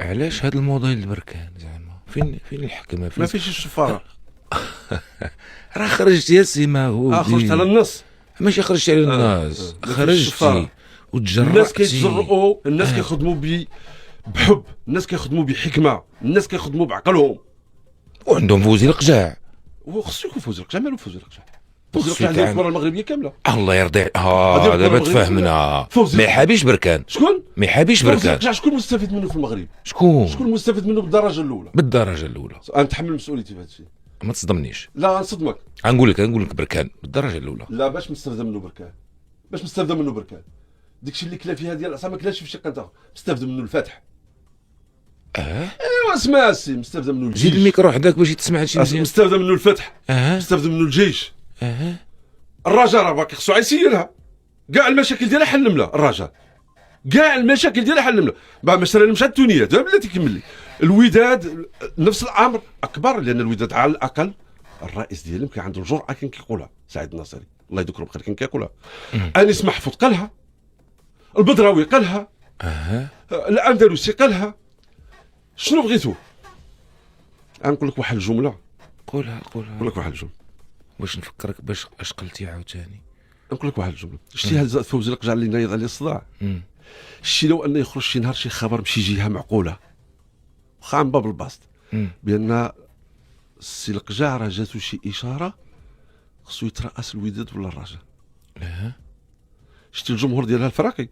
علاش هذا الموديل بركان زعما فين الحكمه ما فيش الشفاره. راه خرجت يا سيما هو خرجت على النص، ماشي خرجت على الناس، خرجتي وتجرأتي. الناس كيتجرؤوا، الناس كيخدموا بحب، الناس كيخدموا بحكمه، الناس كيخدموا بعقلهم، وعندهم فوزي القجاع. وخصو يكون فوز القجاع. مالو فوز القجاع؟ فوز القجاع ديال الكره المغربيه كامله. الله يرضي دابا تفهمنا. ما يحابيش بركان. شكون؟ ما يحابيش فوز بركان. القجاع شكون مستفيد منه في المغرب؟ شكون مستفيد منه بالدرجه الاولى؟ بالدرجه الاولى. غنتحمل مسؤوليتي في هذا الشيء. ما تصدمنيش. لا غنصدمك. غنقول لك بركان بالدرجه الاولى. لا باش مستفيد منه بركان. داكشي اللي كلا فيها ديال العصا ما كلاش في شي قنطه. مستفيد منه الفتح. ايوا اسمع السي، مستفيد منه الجيش. زيد الميكرو حداك باش تسمع هادشي مزيان. مستفيد منه الفتح. مستفيد منه الجيش. الرجاء راه باقي خصو يسيرها. كاع المشاكل ديالها حل لها الرجاء. مثلا مشى التونيه دابا بلاتي كمل لي. الوداد نفس الامر اكبر، لان الوداد على الاقل الرئيس ديالهم كان عنده الجرأه، كان كيقولها سعيد الناصري الله يذكره بخير، كان كيقولها. انيس محفوظ قالها، البدراوي قالها، الاندلسي قالها. شنو بغيتو؟ غنقول لك واحد الجمله. قولها. نقول لك واحد الجمله باش نفكرك باش اش قلتي عاوتاني. نقول لك واحد الجمله. شتي هذا فوزي القجاع اللي نايض عليه الصداع؟ شتي لو انه يخرج شي نهار شي خبر بشي جهه معقوله واخا عن باب البسط بان السي القجاع راه جاتو شي اشاره خصو يترأس الوداد ولا الرجاء. شتي الجمهور ديالها الفراقي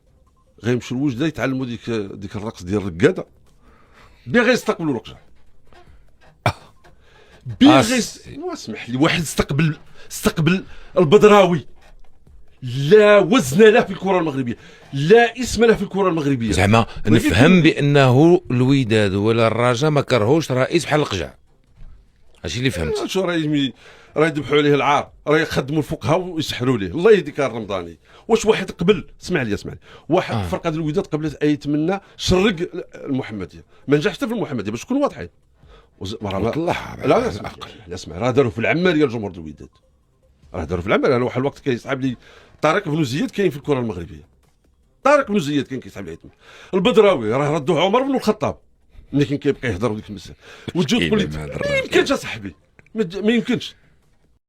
غيمشيو لوجده يتعلموا ديك الرقص ديال الركاده، بيه غيستقبلوا القجاع. اسمح لي، واحد استقبل البدراوي لا وزن له في الكره المغربيه، لا اسم له في الكره المغربيه. زعما نفهم بانه الوداد ولا الرجاء ما كرهوش رئيس بحال القجاع. هادشي اللي فهمت. شو راه يذبحوا عليه العار، راه يخدموا الفقهاء ويسحروا ليه. الله يهديك الرمضاني. واش واحد قبل، اسمع لي واحد فرقه الوداد قبلت يتمنى شرق المحمديه، ما نجحش حتى في المحمديه باش نكونوا واضحين. لا اسمع، راه داروا في العماريه الجمهور ديال الوداد، انا واحد الوقت كيصعب لي طارق بن زياد كاين في الكره المغربيه. كان كيصعب لي البدراوي راه ردوه عمر بن الخطاب ملي كان كيبقى يهضر وديك المساله، وتجي تقول لي ما يمكنش اصاحبي، ما يمكنش.